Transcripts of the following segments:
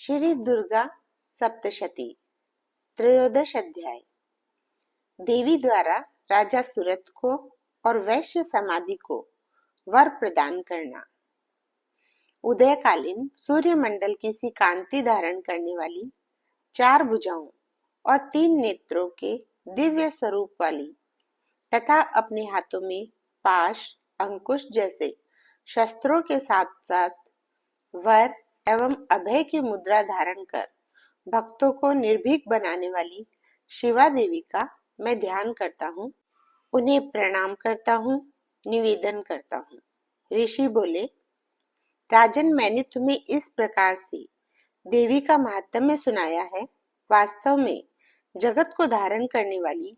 श्री दुर्गा सप्तशती त्रयोदश अध्याय। देवी द्वारा राजा सूरत को और वैश्य समाधि को वर प्रदान करना। उदयकालीन सूर्यमंडल की सी कांति धारण करने वाली, 4 भुजाओं और 3 नेत्रों के दिव्य स्वरूप वाली तथा अपने हाथों में पाश, अंकुश जैसे शस्त्रों के साथ साथ वर एवं अभय की मुद्रा धारण कर भक्तों को निर्भीक बनाने वाली शिवा देवी का मैं ध्यान करता हूँ, उन्हें प्रणाम करता हूँ, निवेदन करता हूँ। ऋषि बोले, राजन, मैंने तुम्हें इस प्रकार से देवी का महात्म्य सुनाया है। वास्तव में जगत को धारण करने वाली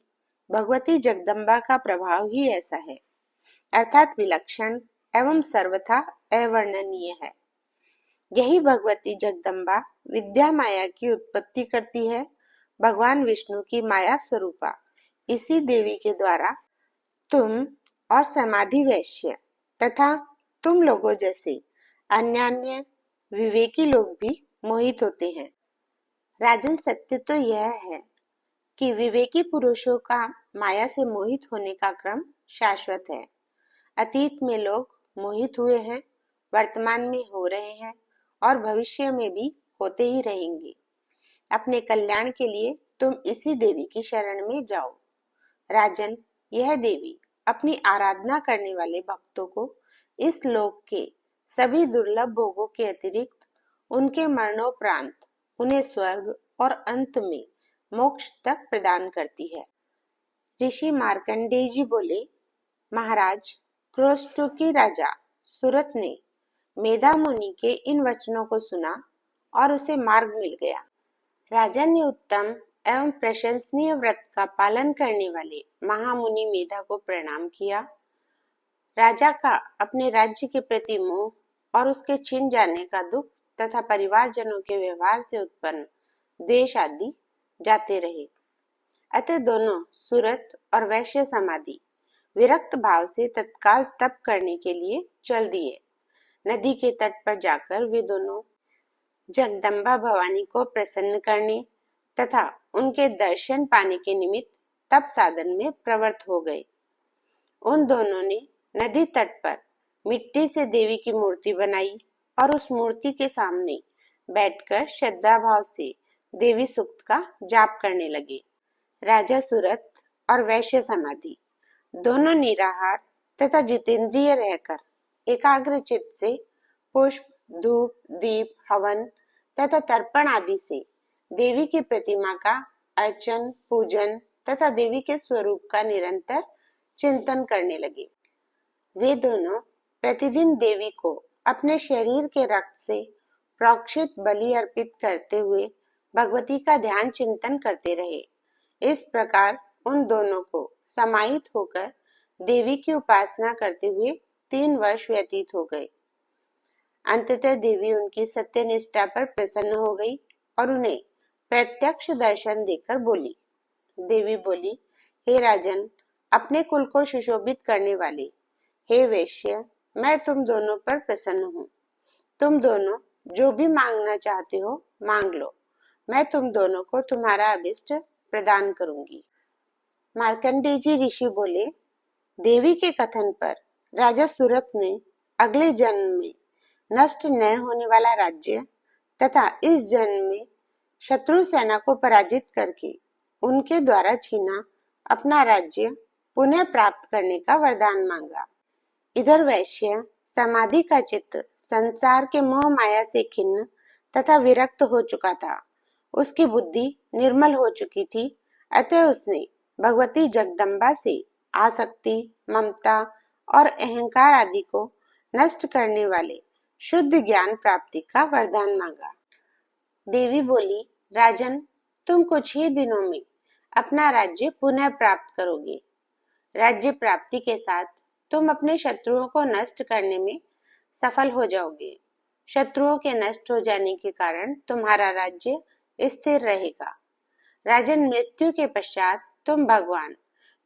भगवती जगदम्बा का प्रभाव ही ऐसा है, अर्थात विलक्षण एवं सर्वथा अवर्णनीय है। यही भगवती जगदम्बा विद्या माया की उत्पत्ति करती है। भगवान विष्णु की माया स्वरूपा इसी देवी के द्वारा तुम और समाधि वैश्य तथा तुम लोगों जैसे अन्य विवेकी लोग भी मोहित होते हैं। राजन, सत्य तो यह है कि विवेकी पुरुषों का माया से मोहित होने का क्रम शाश्वत है। अतीत में लोग मोहित हुए हैं, वर्तमान में हो रहे हैं और भविष्य में भी होते ही रहेंगे। अपने कल्याण के लिए तुम इसी देवी की शरण में जाओ। राजन, यह देवी अपनी आराधना करने वाले भक्तों को इस लोक के सभी दुर्लभ भोगों के अतिरिक्त उनके मरणोपरांत उन्हें स्वर्ग और अंत में मोक्ष तक प्रदान करती है। ऋषि मार्कंडेय जी बोले, महाराज, क्रोष्टोकी राजा सूरत ने मेधा मुनि के इन वचनों को सुना और उसे मार्ग मिल गया। राजा ने उत्तम एवं प्रशंसनीय व्रत का पालन करने वाले महामुनि मेधा को प्रणाम किया। राजा का अपने राज्य के प्रति मोह और उसके छिन जाने का दुख तथा परिवारजनों के व्यवहार से उत्पन्न द्वेष आदि जाते रहे। अतः दोनों सूरत और वैश्य समाधि विरक्त भाव से तत्काल तप करने के लिए चल दिए। नदी के तट पर जाकर वे दोनों जगदम्बा भवानी को प्रसन्न करने तथा उनके दर्शन पाने के निमित्त तप साधन में प्रवृत्त हो गए। उन दोनों ने नदी तट पर मिट्टी से देवी की मूर्ति बनाई और उस मूर्ति के सामने बैठकर श्रद्धा भाव से देवी सूक्त का जाप करने लगे। राजा सूरत और वैश्य समाधि दोनों निराहार तथा जितेंद्रिय रहकर एकाग्र चित्त से पुष्प, धूप, दीप, हवन तथा तर्पण आदि से देवी की प्रतिमा का अर्चन, पूजन तथा देवी के स्वरूप का निरंतर चिंतन करने लगे। वे दोनों प्रतिदिन देवी को अपने शरीर के रक्त से प्रोक्षित बलि अर्पित करते हुए भगवती का ध्यान चिंतन करते रहे। इस प्रकार उन दोनों को समाहित होकर देवी की उपासना करते हुए 3 वर्ष व्यतीत हो गए। अंततः देवी उनकी सत्यनिष्ठा पर प्रसन्न हो गई और उन्हें प्रत्यक्ष दर्शन देकर बोली। देवी बोली, हे राजन, अपने कुल को सुशोभित करने वाले हे वैश्य, मैं तुम दोनों पर प्रसन्न हूँ। तुम दोनों जो भी मांगना चाहते हो मांग लो, मैं तुम दोनों को तुम्हारा अभिष्ट प्रदान करूंगी। मार्कंडेय जी ऋषि बोले, देवी के कथन पर राजा सूरत ने अगले जन्म में नष्ट न होने वाला राज्य तथा इस जन्म में शत्रु सेना को पराजित करके उनके द्वारा छीना अपना राज्य पुनः प्राप्त करने का वरदान मांगा। इधर वैश्य समाधि का चित्त संसार के मोह माया से खिन्न तथा विरक्त हो चुका था। उसकी बुद्धि निर्मल हो चुकी थी। अतः उसने भगवती जगदम्बा से आसक्ति, ममता और अहंकार आदि को नष्ट करने वाले शुद्ध ज्ञान प्राप्ति का वरदान मांगा। देवी बोली, राजन, तुम कुछ ही दिनों में अपना राज्य पुनः प्राप्त करोगे। राज्य प्राप्ति के साथ तुम अपने शत्रुओं को नष्ट करने में सफल हो जाओगे। शत्रुओं के नष्ट हो जाने के कारण तुम्हारा राज्य स्थिर रहेगा। राजन, मृत्यु के पश्चात तुम भगवान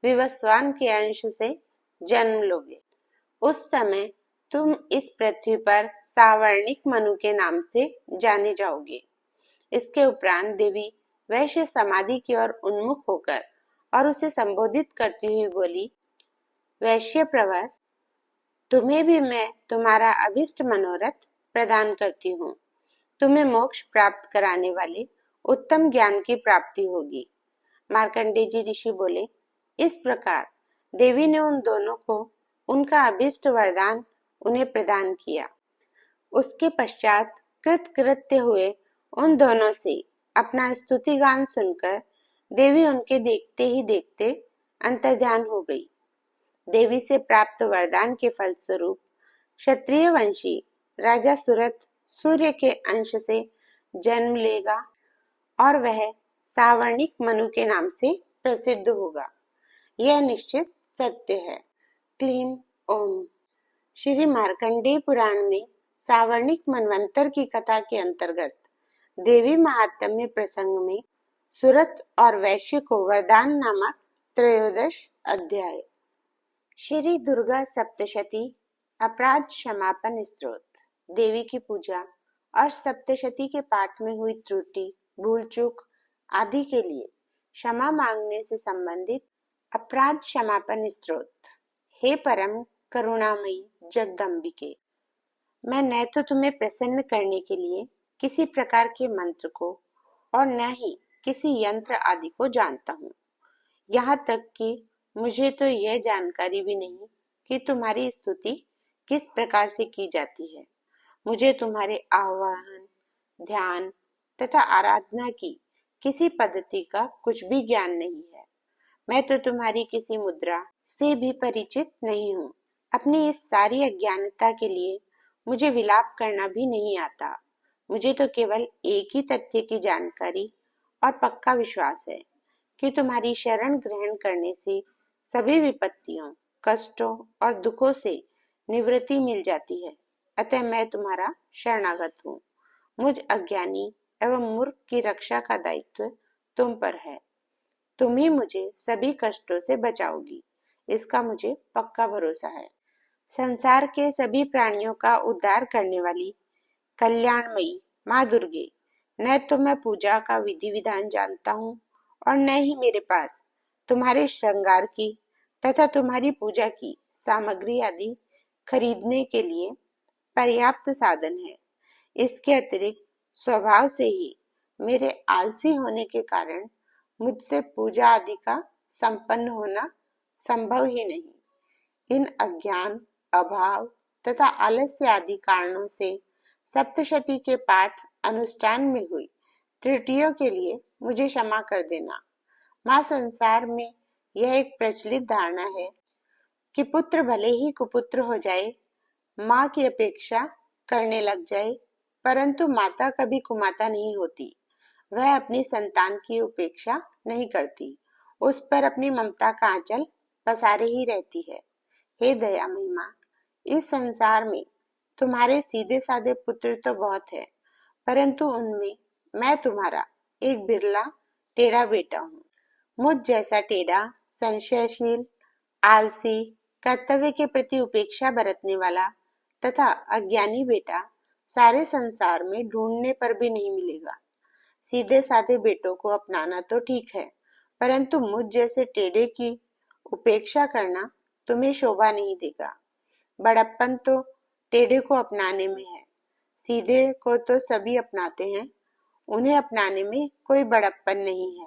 विवस्वान के अंश से जन्म लोगे। उस समय तुम इस पृथ्वी पर सावर्णिक मनु के नाम से जाने जाओगे। इसके उपरांत देवी वैश्य समाधि की ओर उन्मुख होकर और उसे संबोधित करती हुई बोली, वैश्य प्रवर, तुम्हें भी मैं तुम्हारा अभिष्ट मनोरथ प्रदान करती हूँ। तुम्हें मोक्ष प्राप्त कराने वाले उत्तम ज्ञान की प्राप्ति होगी। मार्कंडेय जी ऋषि बोले, इस प्रकार देवी ने उन दोनों को उनका अभिष्ट वरदान उन्हें प्रदान किया। उसके पश्चात कृतकृत्य हुए उन दोनों से अपना स्तुति गान सुनकर देवी उनके देखते ही देखते अंतर्ध्यान हो गई। देवी से प्राप्त वरदान के फलस्वरूप क्षत्रिय वंशी राजा सुरथ सूर्य के अंश से जन्म लेगा और वह सावर्णिक मनु के नाम से प्रसिद्ध होगा। यह निश्चित सत्य है। क्लीम ओम। श्री मार्कंडेय पुराण में सावर्णिक मनवंतर की कथा के अंतर्गत देवी महात्म्य प्रसंग में सुरथ और वैश्य को वरदान नामक त्रयोदश अध्याय। श्री दुर्गा सप्तशती अपराध क्षमापन स्तोत्र। देवी की पूजा और सप्तशती के पाठ में हुई त्रुटि, भूल चूक आदि के लिए क्षमा मांगने से संबंधित अपराध क्षमापन स्तोत्र। हे परम करुणामयी जगदम्बिके, मैं न तो तुम्हें प्रसन्न करने के लिए किसी प्रकार के मंत्र को और न ही किसी यंत्र आदि को जानता हूँ। यहाँ तक कि मुझे तो यह जानकारी भी नहीं कि तुम्हारी स्तुति किस प्रकार से की जाती है। मुझे तुम्हारे आह्वान, ध्यान तथा आराधना की किसी पद्धति का कुछ भी ज्ञान नहीं है। मैं तो तुम्हारी किसी मुद्रा से भी परिचित नहीं हूँ। अपनी इस सारी अज्ञानता के लिए मुझे विलाप करना भी नहीं आता। मुझे तो केवल एक ही तथ्य की जानकारी और पक्का विश्वास है कि तुम्हारी शरण ग्रहण करने से सभी विपत्तियों, कष्टों और दुखों से निवृत्ति मिल जाती है। अतः मैं तुम्हारा शरणागत हूँ। मुझ अज्ञानी एवं मूर्ख की रक्षा का दायित्व तुम पर है। तुम ही मुझे सभी कष्टों से बचाओगी, इसका मुझे पक्का भरोसा है। संसार के सभी प्राणियों का उद्धार करने वाली कल्याणमयी माँ दुर्गे, न तो मैं पूजा का विधि विधान जानता हूँ और न ही मेरे पास तुम्हारे श्रृंगार की तथा तुम्हारी पूजा की सामग्री आदि खरीदने के लिए पर्याप्त साधन है। इसके अतिरिक्त स्वभाव से ही मेरे आलसी होने के कारण मुझसे पूजा आदि का संपन्न होना संभव ही नहीं। इन अज्ञान, अभाव तथा आलस्य आदि कारणों से सप्तशती के पाठ अनुष्ठान में हुई त्रुटियों के लिए मुझे क्षमा कर देना। माँ, संसार में यह एक प्रचलित धारणा है कि पुत्र भले ही कुपुत्र हो जाए, माँ की अपेक्षा करने लग जाए, परंतु माता कभी कुमाता नहीं होती। वह अपनी संतान की उपेक्षा नहीं करती, उस पर अपनी ममता का आंचल पसारे ही रहती है। हे दयामयी माँ, इस संसार में तुम्हारे सीधे साधे पुत्र तो बहुत है, परंतु उनमें मैं तुम्हारा एक बिरला टेढ़ा बेटा हूँ। मुझ जैसा टेढ़ा, संशयशील, आलसी, कर्तव्य के प्रति उपेक्षा बरतने वाला तथा अज्ञानी बेटा सारे संसार में ढूंढने पर भी नहीं मिलेगा। सीधे साधे बेटों को अपनाना तो ठीक है, परंतु मुझ जैसे टेढ़े की उपेक्षा करना तुम्हें शोभा नहीं देगा। बड़प्पन तो टेढ़े को अपनाने में है। सीधे को तो सभी अपनाते हैं, उन्हें अपनाने में कोई बड़प्पन नहीं है।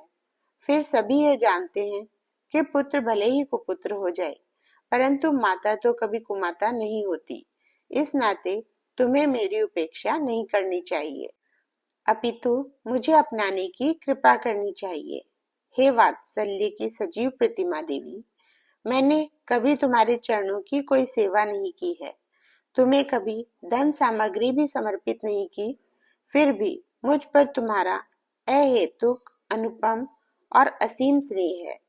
फिर सभी ये जानते हैं कि पुत्र भले ही कुपुत्र हो जाए, परंतु माता तो कभी कुमाता नहीं होती। इस नाते तुम्हें मेरी उपेक्षा नहीं करनी चाहिए, अपितु मुझे अपनाने की कृपा करनी चाहिए। हे वात्सल्य की सजीव प्रतिमा देवी, मैंने कभी तुम्हारे चरणों की कोई सेवा नहीं की है, तुम्हें कभी धन सामग्री भी समर्पित नहीं की, फिर भी मुझ पर तुम्हारा अहेतुक, अनुपम और असीम स्नेह है।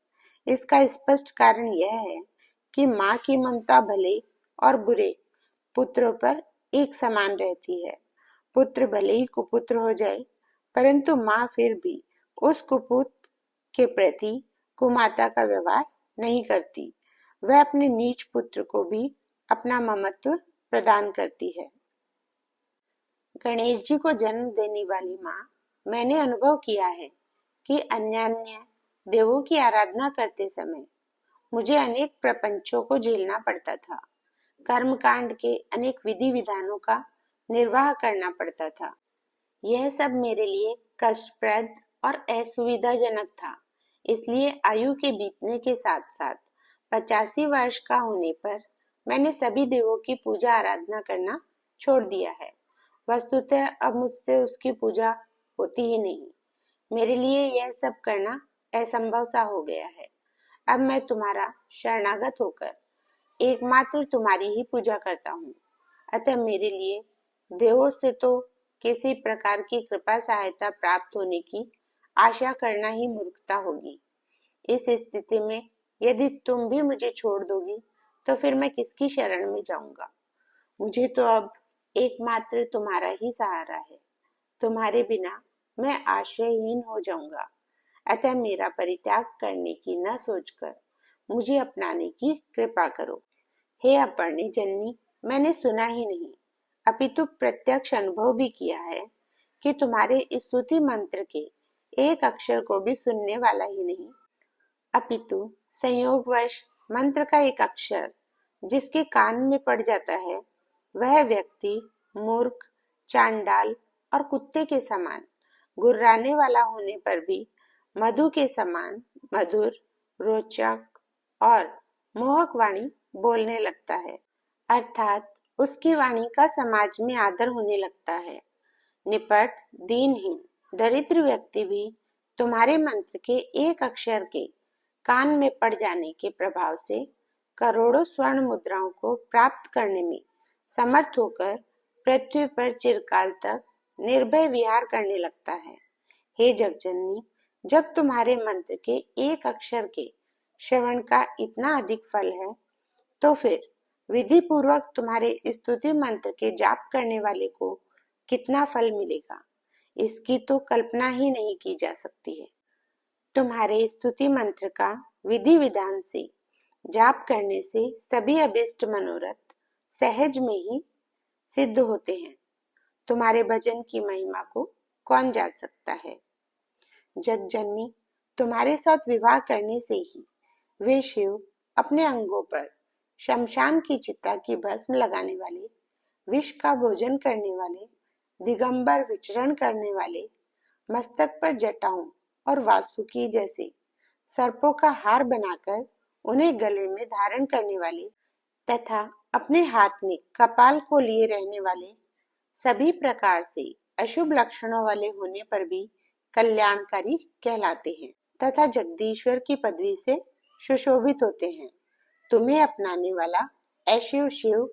इसका स्पष्ट कारण यह है कि माँ की ममता भले और बुरे पुत्रों पर एक समान रहती है। पुत्र भले ही कुपुत्र हो जाए, परंतु माँ फिर भी उस कुपुत्र के प्रति कुमाता का व्यवहार नहीं करती। वह अपने नीच पुत्र को भी अपना ममत्व प्रदान करती है। गणेश जी को जन्म देने वाली माँ मैंने अनुभव किया है कि अन्य देवों की आराधना करते समय मुझे अनेक प्रपंचों को झेलना पड़ता था। कर्मकांड के अनेक विधि विधानों का निर्वाह करना पड़ता था। यह सब मेरे लिए कष्टप्रद और असुविधाजनक था। इसलिए आयु के बीतने के साथ साथ 85 वर्ष का होने पर मैंने सभी देवों की पूजा आराधना करना छोड़ दिया है। वस्तुतः अब मुझसे उसकी पूजा होती ही नहीं। मेरे लिए यह सब करना असंभव सा हो गया है। अब मैं तुम्हारा शरणागत होकर एकमात्र तुम्हारी ही पूजा करता हूँ। अतः मेरे लिए देवों से तो किसी प्रकार की कृपा सहायता प्राप्त होने की आशा करना ही मूर्खता होगी। इस स्थिति में यदि तुम भी मुझे छोड़ दोगी तो फिर मैं किसकी शरण में जाऊंगा? मुझे तो अब एकमात्र तुम्हारा ही सहारा है। तुम्हारे बिना मैं आश्रयहीन हो जाऊंगा। अतः मेरा परित्याग करने की न सोचकर मुझे अपनाने की कृपा करो। हे अपरणी जननी, मैंने सुना ही नहीं अपितु प्रत्यक्ष अनुभव भी किया है कि तुम्हारे स्तुति मंत्र के एक अक्षर को भी सुनने वाला ही नहीं, अपितु संयोगवश मंत्र का एक अक्षर जिसके कान में पड़ जाता है वह व्यक्ति मूर्ख, चांडाल और कुत्ते के समान गुर्राने वाला होने पर भी मधु के समान मधुर, रोचक और मोहक वाणी बोलने लगता है। अर्थात उसकी वाणी का समाज में आदर होने लगता है। निपट, दीनहीन, दरिद्र व्यक्ति भी तुम्हारे मंत्र के एक अक्षर के कान में पड़ जाने के प्रभाव से करोड़ों स्वर्ण मुद्राओं को प्राप्त करने में समर्थ होकर पृथ्वी पर चिरकाल तक निर्भय विहार करने लगता है। हे जगजननी, जब तुम्हारे मंत्र के एक अक्षर के श्रवण का इतना अधिक फल है, तो फिर विधि पूर्वक तुम्हारे स्तुति मंत्र के जाप करने वाले को कितना फल मिलेगा, इसकी तो कल्पना ही नहीं की जा सकती है। तुम्हारे स्तुति मंत्र का विधि विधान से जाप करने से सभी अभिष्ट मनोरथ सहज में ही सिद्ध होते हैं। तुम्हारे भजन की महिमा को कौन जान सकता है? जगजननी, तुम्हारे साथ विवाह करने से ही वे शिव अपने अंगों पर शमशान की चिता की भस्म लगाने वाले, विष का भोजन करने वाले, दिगंबर विचरण करने वाले, मस्तक पर जटाओं और वासुकी जैसे सर्पों का हार बनाकर उन्हें गले में धारण करने वाले तथा अपने हाथ में कपाल को लिए रहने वाले, सभी प्रकार से अशुभ लक्षणों वाले होने पर भी कल्याणकारी कहलाते हैं तथा जगदीश्वर की पदवी से सुशोभित होते हैं। तुम्हें अपनाने वाला अशिव शिव,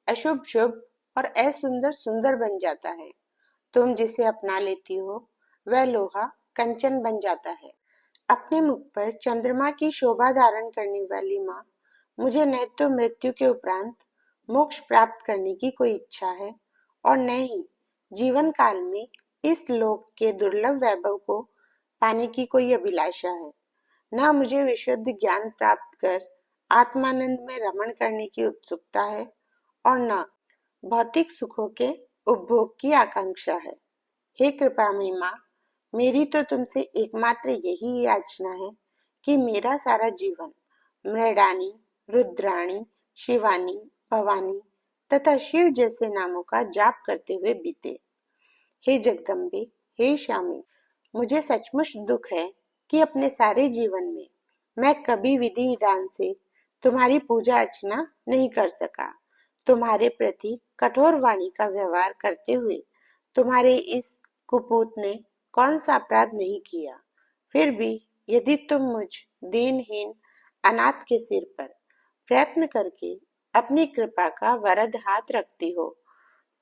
अशुभ शुभ और असुंदर सुंदर बन जाता है। तुम जिसे अपना लेती हो वह लोहा कंचन बन जाता है। अपने मुख पर चंद्रमा की शोभा धारण करने वाली माँ, मुझे न तो मृत्यु के उपरांत मोक्ष प्राप्त करने की कोई इच्छा है और न ही जीवन काल में इस लोक के दुर्लभ वैभव को पाने की कोई अभिलाषा है। न मुझे विशुद्ध ज्ञान प्राप्त कर आत्मानंद में रमण करने की उत्सुकता है और न भौतिक सुखों के उपभोग की आकांक्षा है। हे कृपामयी माँ, मेरी तो तुमसे एकमात्र यही याचना है कि मेरा सारा जीवन मृडानी, रुद्राणी, शिवानी, भवानी तथा शिव जैसे नामों का जाप करते हुए बीते। हे जगदम्बे, हे श्यामी, मुझे सचमुच दुख है कि अपने सारे जीवन में मैं कभी विधि विधान से तुम्हारी पूजा अर्चना नहीं कर सका। तुम्हारे प्रति कठोर वाणी का व्यवहार करते हुए तुम्हारे इस कुपूत ने कौन सा अपराध नहीं किया। फिर भी यदि तुम मुझ दीनहीन अनाथ के सिर पर प्रयत्न करके अपनी कृपा का वरद हाथ रखती हो,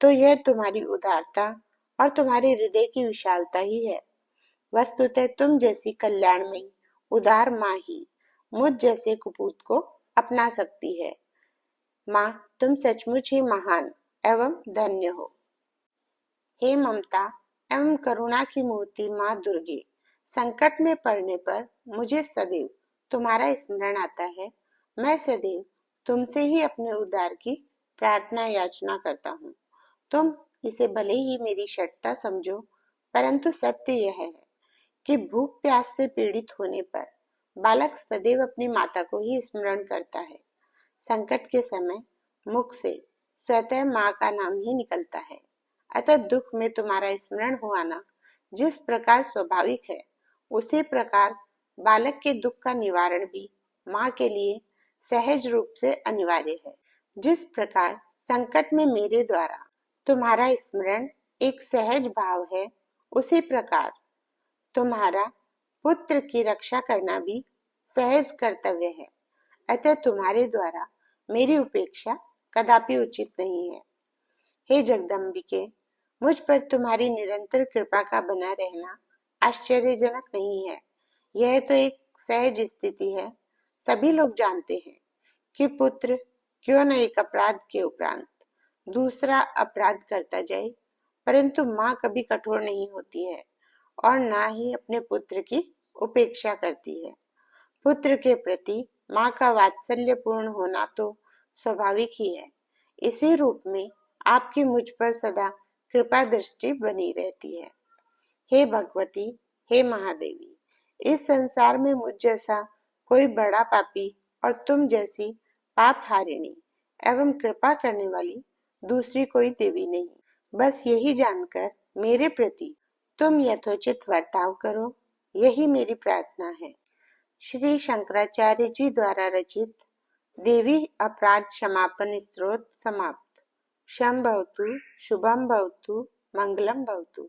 तो यह तुम्हारी उदारता और तुम्हारे हृदय की विशालता ही है। वस्तुतः तुम जैसी कल्याणमयी उदार माँ ही मुझ जैसे कुपूत को अपना सकती है। माँ, तुम सचमुच ही महान एवं धन्य हो। हे ममता एवं करुणा की मूर्ति माँ दुर्गे, संकट में पड़ने पर मुझे सदैव तुम्हारा स्मरण आता है। मैं सदैव तुमसे ही अपने उद्धार की प्रार्थना याचना करता हूँ। तुम इसे भले ही मेरी शठता समझो, परंतु सत्य यह है कि भूख प्यास से पीड़ित होने पर बालक सदैव अपनी माता को ही स्मरण करता है। संकट के समय मुख से स्वतः माँ का नाम ही निकलता है। अतः दुख में तुम्हारा स्मरण हो आना जिस प्रकार स्वाभाविक है, उसी प्रकार बालक के दुख का निवारण भी माँ के लिए सहज रूप से अनिवार्य है। जिस प्रकार संकट में मेरे द्वारा तुम्हारा स्मरण एक सहज भाव है, उसी प्रकार तुम्हारा पुत्र की रक्षा करना भी सहज कर्तव्य है। अतः तुम्हारे द्वारा मेरी उपेक्षा कदापि उचित नहीं है। हे जगदम्बिके, मुझ पर तुम्हारी निरंतर कृपा का बना रहना आश्चर्यजनक नहीं है। यह तो एक सहज स्थिति है। सभी लोग जानते हैं कि पुत्र क्यों न एक अपराध के उपरांत दूसरा अपराध करता जाए, परंतु माँ कभी कठोर नहीं होती है और ना ही अपने पुत्र की उपेक्षा करती है। पुत्र के प्रति माँ का वात्सल्यपूर्ण होना तो स्वाभाविक ही है। इसी रूप में आपकी मुझ पर सदा कृपा दृष्टि बनी रहती है। हे भगवती, हे महादेवी, इस संसार में मुझ जैसा कोई बड़ा पापी और तुम जैसी पाप हारिणी एवं कृपा करने वाली दूसरी कोई देवी नहीं। बस यही जानकर मेरे प्रति तुम यथोचित वर्ताव करो, यही मेरी प्रार्थना है। श्री शंकराचार्य जी द्वारा रचित देवी अपराध क्षमापन स्तोत्र समाप्त। शं भवतु, शुभं भवतु, मंगलम भवतु।